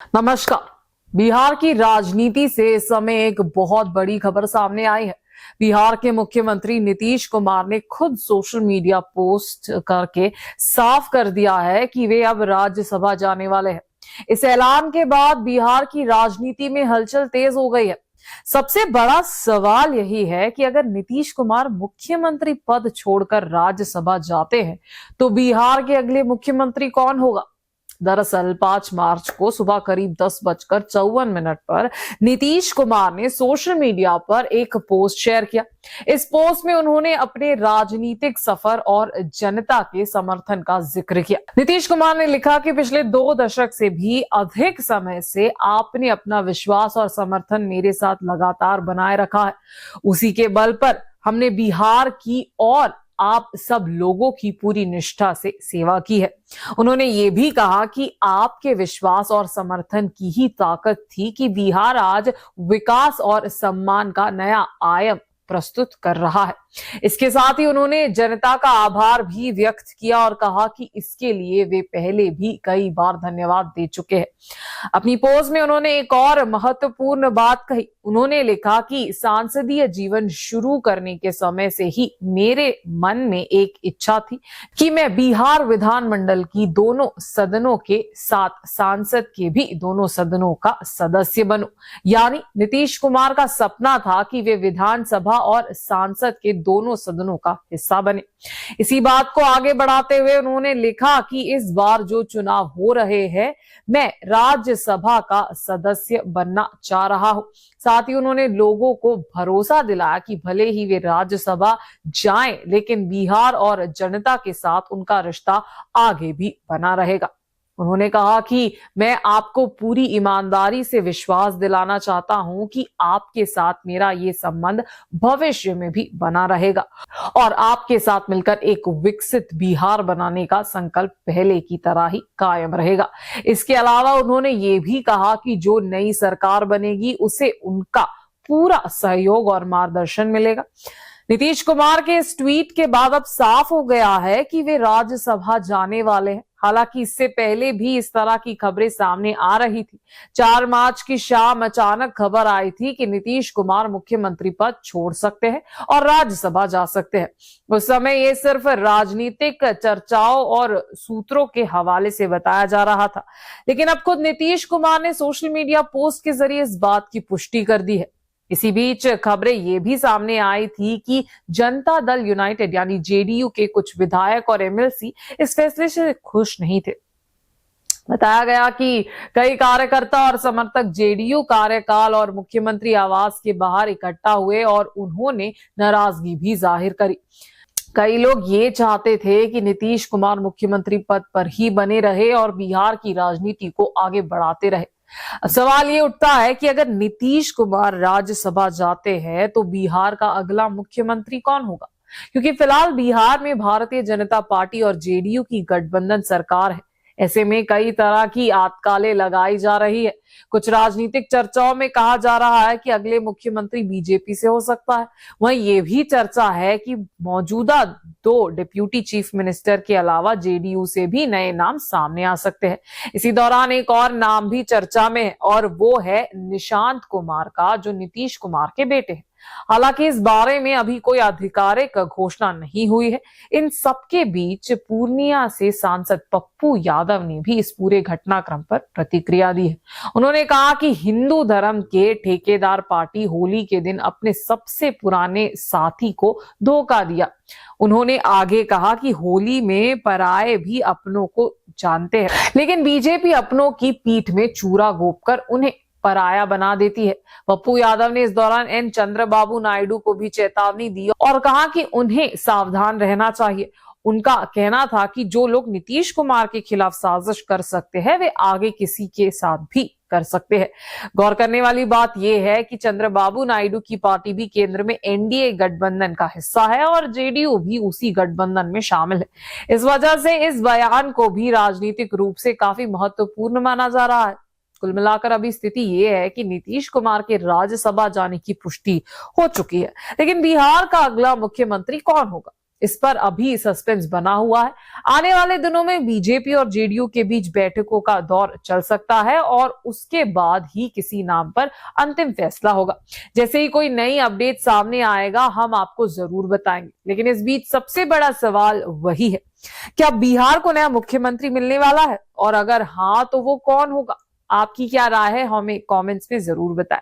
नमस्कार। बिहार की राजनीति से इस समय एक बहुत बड़ी खबर सामने आई है। बिहार के मुख्यमंत्री नीतीश कुमार ने खुद सोशल मीडिया पोस्ट करके साफ कर दिया है कि वे अब राज्यसभा जाने वाले हैं। इस ऐलान के बाद बिहार की राजनीति में हलचल तेज हो गई है। सबसे बड़ा सवाल यही है कि अगर नीतीश कुमार मुख्यमंत्री पद छोड़कर राज्यसभा जाते हैं तो बिहार के अगले मुख्यमंत्री कौन होगा। दरअसल 5 मार्च को सुबह करीब 10:54 पर नीतीश कुमार ने सोशल मीडिया पर एक पोस्ट शेयर किया। इस पोस्ट में उन्होंने अपने राजनीतिक सफर और जनता के समर्थन का जिक्र किया। नीतीश कुमार ने लिखा कि पिछले 2 दशक से भी अधिक समय से आपने अपना विश्वास और समर्थन मेरे साथ लगातार बनाए रखा है। उसी के बल पर हमने बिहार की और आप सब लोगों की पूरी निष्ठा से सेवा की है। उन्होंने ये भी कहा कि आपके विश्वास और समर्थन की ही ताकत थी कि बिहार आज विकास और सम्मान का नया आयाम प्रस्तुत कर रहा है। इसके साथ ही उन्होंने जनता का आभार भी व्यक्त किया और कहा कि इसके लिए वे पहले भी कई बार धन्यवाद दे चुके हैं। अपनी पोस्ट में उन्होंने एक और महत्वपूर्ण बात कही। उन्होंने लिखा कि सांसदीय जीवन शुरू करने के समय से ही मेरे मन में एक इच्छा थी कि मैं बिहार विधानमंडल की दोनों सदनों के साथ सांसद के भी दोनों सदनों का सदस्य बनूं। यानी नीतीश कुमार का सपना था कि वे विधानसभा और सांसद के दोनों सदनों का हिस्सा बने। इसी बात को आगे बढ़ाते हुए उन्होंने लिखा कि इस बार जो चुनाव हो रहे हैं मैं राज्यसभा का सदस्य बनना चाह रहा हूं। साथ ही उन्होंने लोगों को भरोसा दिलाया कि भले ही वे राज्यसभा जाएं लेकिन बिहार और जनता के साथ उनका रिश्ता आगे भी बना रहेगा। उन्होंने कहा कि मैं आपको पूरी ईमानदारी से विश्वास दिलाना चाहता हूं कि आपके साथ मेरा ये संबंध भविष्य में भी बना रहेगा और आपके साथ मिलकर एक विकसित बिहार बनाने का संकल्प पहले की तरह ही कायम रहेगा। इसके अलावा उन्होंने ये भी कहा कि जो नई सरकार बनेगी उसे उनका पूरा सहयोग और मार्गदर्शन मिलेगा। नीतीश कुमार के इस ट्वीट के बाद अब साफ हो गया है कि वे राज्यसभा जाने वाले हैं। हालांकि इससे पहले भी इस तरह की खबरें सामने आ रही थी। 4 मार्च की शाम अचानक खबर आई थी कि नीतीश कुमार मुख्यमंत्री पद छोड़ सकते हैं और राज्यसभा जा सकते हैं। उस समय ये सिर्फ राजनीतिक चर्चाओं और सूत्रों के हवाले से बताया जा रहा था, लेकिन अब खुद नीतीश कुमार ने सोशल मीडिया पोस्ट के जरिए इस बात की पुष्टि कर दी है। इसी बीच खबरें ये भी सामने आई थी कि जनता दल यूनाइटेड यानी जेडीयू के कुछ विधायक और एमएलसी इस फैसले से खुश नहीं थे। बताया गया कि कई कार्यकर्ता और समर्थक जेडीयू कार्यकाल और मुख्यमंत्री आवास के बाहर इकट्ठा हुए और उन्होंने नाराजगी भी जाहिर करी। कई लोग ये चाहते थे कि नीतीश कुमार मुख्यमंत्री पद पर ही बने रहे और बिहार की राजनीति को आगे बढ़ाते रहे। अब सवाल ये उठता है कि अगर नीतीश कुमार राज्यसभा जाते हैं तो बिहार का अगला मुख्यमंत्री कौन होगा, क्योंकि फिलहाल बिहार में भारतीय जनता पार्टी और जेडीयू की गठबंधन सरकार है। ऐसे में कई तरह की आतकाले लगाई जा रही है। कुछ राजनीतिक चर्चाओं में कहा जा रहा है कि अगले मुख्यमंत्री बीजेपी से हो सकता है। वहीं ये भी चर्चा है कि मौजूदा 2 डिप्यूटी चीफ मिनिस्टर के अलावा जेडीयू से भी नए नाम सामने आ सकते हैं। इसी दौरान एक और नाम भी चर्चा में है और वो है निशांत कुमार का, जो नीतीश कुमार के बेटे हैं। हालांकि इस बारे में अभी कोई आधिकारिक घोषणा नहीं हुई है। इन सबके बीच पूर्णिया से सांसद पप्पू यादव ने भी इस पूरे घटनाक्रम पर प्रतिक्रिया दी है। उन्होंने कहा कि हिंदू धर्म के ठेकेदार पार्टी होली के दिन अपने सबसे पुराने साथी को धोखा दिया। उन्होंने आगे कहा कि होली में पराये भी अपनों को जानते हैं, लेकिन बीजेपी अपनों की पीठ में चूरा घोंपकर उन्हें पराया बना देती है। पप्पू यादव ने इस दौरान एन चंद्रबाबू नायडू को भी चेतावनी दी और कहा कि उन्हें सावधान रहना चाहिए। उनका कहना था कि जो लोग नीतीश कुमार के खिलाफ साजिश कर सकते हैं वे आगे किसी के साथ भी कर सकते हैं। गौर करने वाली बात यह है कि चंद्रबाबू नायडू की पार्टी भी केंद्र में एनडीए गठबंधन का हिस्सा है और जेडीयू भी उसी गठबंधन में शामिल है। इस वजह से इस बयान को भी राजनीतिक रूप से काफी महत्वपूर्ण माना जा रहा है। कुल मिलाकर अभी स्थिति ये है कि नीतीश कुमार के राज्यसभा जाने की पुष्टि हो चुकी है, लेकिन बिहार का अगला मुख्यमंत्री कौन होगा इस पर अभी सस्पेंस बना हुआ है। आने वाले दिनों में बीजेपी और जेडीयू के बीच बैठकों का दौर चल सकता है और उसके बाद ही किसी नाम पर अंतिम फैसला होगा। जैसे ही कोई नई अपडेट सामने आएगा हम आपको जरूर बताएंगे। लेकिन इस बीच सबसे बड़ा सवाल वही है, क्या बिहार को नया मुख्यमंत्री मिलने वाला है? और अगर हाँ तो वो कौन होगा? आपकी क्या राय है? हमें कमेंट्स में जरूर बताएं।